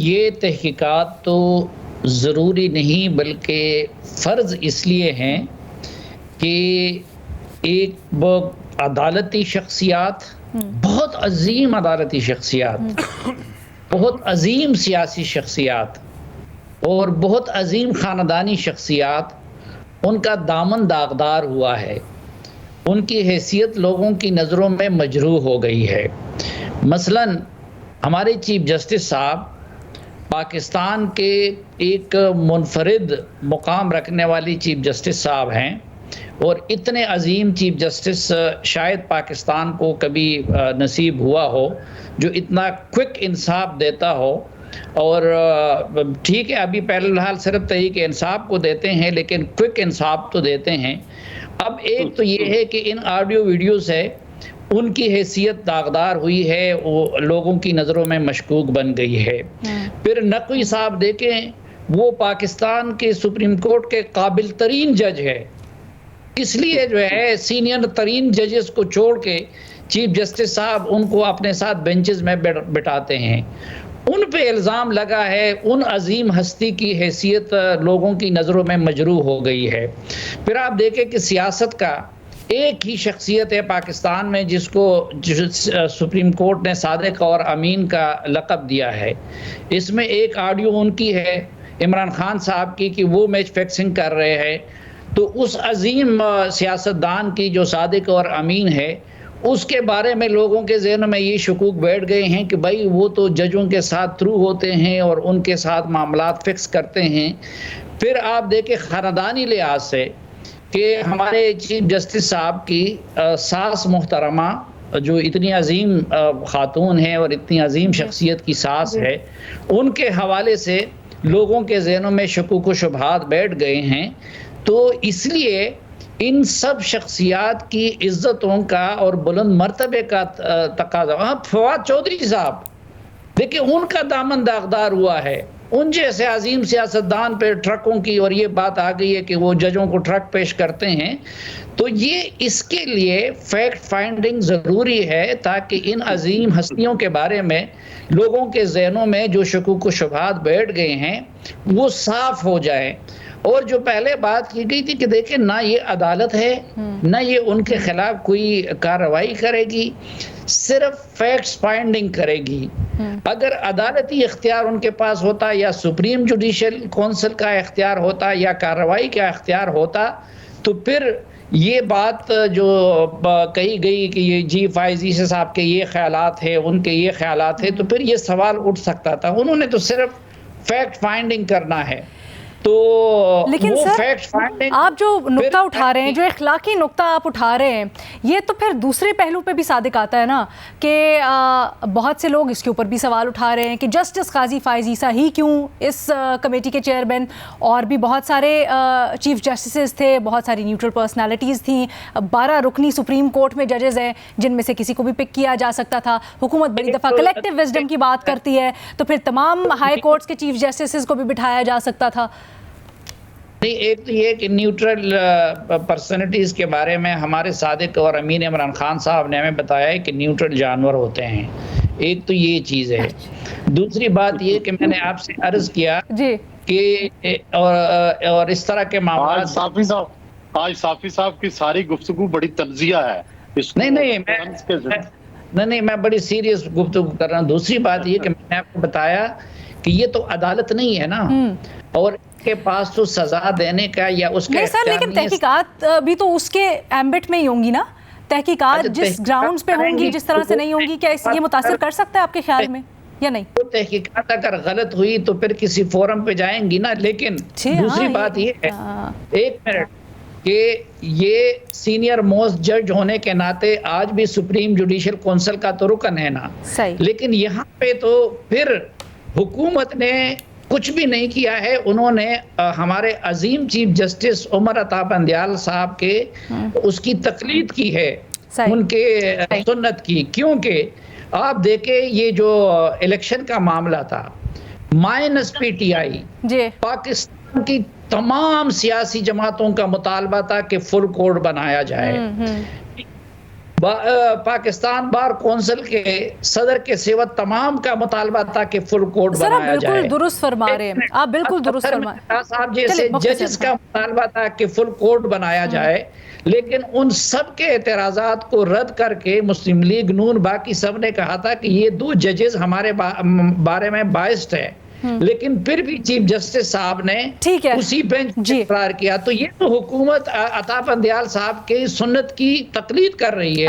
ये तहकीकात तो ज़रूरी नहीं बल्कि फ़र्ज़ इसलिए हैं कि एक अदालती शख्सियात, बहुत अज़ीम अदालती शख्सियात, बहुत अज़ीम सियासी शख्सियात और बहुत अज़ीम ख़ानदानी शख्सियात, उनका दामन दागदार हुआ है। उनकी हैसियत लोगों की नज़रों में मजरूह हो गई है। मसलन हमारे चीफ जस्टिस साहब पाकिस्तान के एक मुनफरिद मुकाम रखने वाली चीफ जस्टिस साहब हैं और इतने अजीम चीफ जस्टिस शायद पाकिस्तान को कभी नसीब हुआ हो जो इतना क्विक इंसाफ देता हो। और ठीक है, अभी पहले सिर्फ तहरीक इंसाफ को देते हैं लेकिन क्विक इंसाफ तो देते हैं। अब एक तो ये है कि इन ऑडियो वीडियो से उनकी हैसियत दागदार हुई है, वो लोगों की नज़रों में मशकूक बन गई है। फिर नकवी साहब देखें, वो पाकिस्तान के सुप्रीम कोर्ट के काबिल तरीन जज है, इसलिए जो है सीनियर तरीन जजेस को छोड़ के चीफ जस्टिस साहब उनको अपने साथ बेंचेस में बिठाते हैं। उन पे इल्ज़ाम लगा है, उन अजीम हस्ती की हैसियत लोगों की नज़रों में मजरूह हो गई है। फिर आप देखें कि सियासत का एक ही शख्सियत है पाकिस्तान में जिसको सुप्रीम कोर्ट ने सादिक और अमीन का लक़ब दिया है। इसमें एक ऑडियो उनकी है इमरान खान साहब की कि वो मैच फिक्सिंग कर रहे हैं, तो उस अजीम सियासतदान की जो सादिक और अमीन है उसके बारे में लोगों के ज़हन में ये शकूक बैठ गए हैं कि भाई वो तो जजों के साथ थ्रू होते हैं और उनके साथ मामलात फिक्स करते हैं। फिर आप देखें ख़ानदानी लिहाज से कि हमारे चीफ जस्टिस साहब की सास मोहतरमा जो इतनी अजीम खातून है और इतनी अजीम शख्सियत की सास है, उनके हवाले से लोगों के ज़हनों में शकूक व शुबहात बैठ गए हैं। तो इसलिए इन सब शख्सियात की इज्जतों का और बुलंद मर्तबे का तकाजा। फवाद चौधरी साहब देखिए, उनका दामन दागदार हुआ है। उन जैसे अजीम सियासतदान पे ट्रकों की और ये बात आ गई है कि वो जजों को ट्रक पेश करते हैं। तो ये इसके लिए फैक्ट फाइंडिंग ज़रूरी है ताकि इन अजीम हस्तियों के बारे में लोगों के जहनों में जो शकूक व शुबहात बैठ गए हैं वो साफ हो जाए। और जो पहले बात की गई थी कि देखिए, ना ये अदालत है ना ये उनके खिलाफ कोई कार्रवाई करेगी, सिर्फ फैक्ट्स फाइंडिंग करेगी। अगर अदालती इख्तियार उनके पास होता या सुप्रीम जुडिशल काउंसिल का इख्तियार होता या कार्रवाई का इख्तियार होता तो फिर ये बात जो कही गई कि ये जी फायजी से साहब के ये ख्यालात है, उनके ये ख्यालात है, तो फिर ये सवाल उठ सकता था। उन्होंने तो सिर्फ फैक्ट फाइंडिंग करना है। तो लेकिन वो सर, आप जो नुक्ता उठा रहे हैं, जो इखलाकी नुक्ता आप उठा रहे हैं, ये तो फिर दूसरे पहलू पे भी सादिक आता है ना कि बहुत से लोग इसके ऊपर भी सवाल उठा रहे हैं कि जस्टिस काजी फायज़ ईसा ही क्यों इस कमेटी के चेयरमैन, और भी बहुत सारे चीफ जस्टिस थे, बहुत सारी न्यूट्रल पर्सनालिटीज़ थी, 12 रुकनी सुप्रीम कोर्ट में जजेस हैं जिनमें से किसी को भी पिक किया जा सकता था। हुकूमत बड़ी दफ़ा कलेक्टिव विजडम की बात करती है, तो फिर तमाम हाई कोर्ट्स के चीफ जस्टिस को भी बिठाया जा सकता था। नहीं, एक तो ये कि न्यूट्रल पर्सनैलिटीज़ के बारे में हमारे सादिक और अमीन इमरान खान साहब ने हमें बताया है कि न्यूट्रल जानवर होते हैं। एक तो ये चीज़ है। दूसरी बात ये कि मैंने आपसे अर्ज़ किया कि और इस तरह के मामला आज साफी साहब की सारी गुफ्तगू बड़ी तंजिया है। नहीं, मैं बड़ी सीरियस गुफ्तगू कर रहा हूँ। दूसरी बात ये कि मैंने आपको बताया कि ये तो अदालत नहीं है ना, और के पास तो सजा देने का या उसका नहीं सर, लेकिन तहकीकात भी तो उसके एम्बिट में ही होंगी ना। तहकीकात जिस ग्राउंड्स पे होंगी, जिस तरह से नहीं होंगी, क्या ये मुतासिर कर सकता है आपके ख्याल में या नहीं? तो तहकीकात अगर गलत हुई तो फिर किसी फोरम पे जाएंगी ना। लेकिन दूसरी बात ये है, एक मिनट, कि ये सीनियर मोस्ट जज होने के नाते आज भी सुप्रीम जुडिशल काउंसिल का तो रुकन है ना। लेकिन यहाँ पे तो फिर हुकूमत ने कुछ भी नहीं किया है। उन्होंने हमारे अजीम चीफ जस्टिस उमर अता बंदयाल साहब के उसकी तकलीद की है, उनके सुन्नत की। क्योंकि आप देखें, ये जो इलेक्शन का मामला था, माइनस पीटीआई, पाकिस्तान की तमाम सियासी जमातों का मुतालबा था कि फुल कोड बनाया जाए। पाकिस्तान बार कौंसिल के सदर के सिवा तमाम का मुतालबा था कि फुल कोड सर आप बनाया जाए। बिल्कुल दुरुस्त फरमा रहे हैं, आप बिल्कुल दुरुस्त फरमा साहब जैसे जजेस का मुतालबा था कि फुल कोड बनाया जाए, लेकिन उन सब के एतराज़ात को रद्द करके मुस्लिम लीग नून बाकी सब ने कहा था कि ये 2 जजेस हमारे बारे में बाइस्ड है, लेकिन फिर भी चीफ जस्टिस साहब ने उसी बेंच इकरार किया। तो ये तो हुकूमत अता बंदयाल साहब के सुन्नत की तकलीद कर रही है।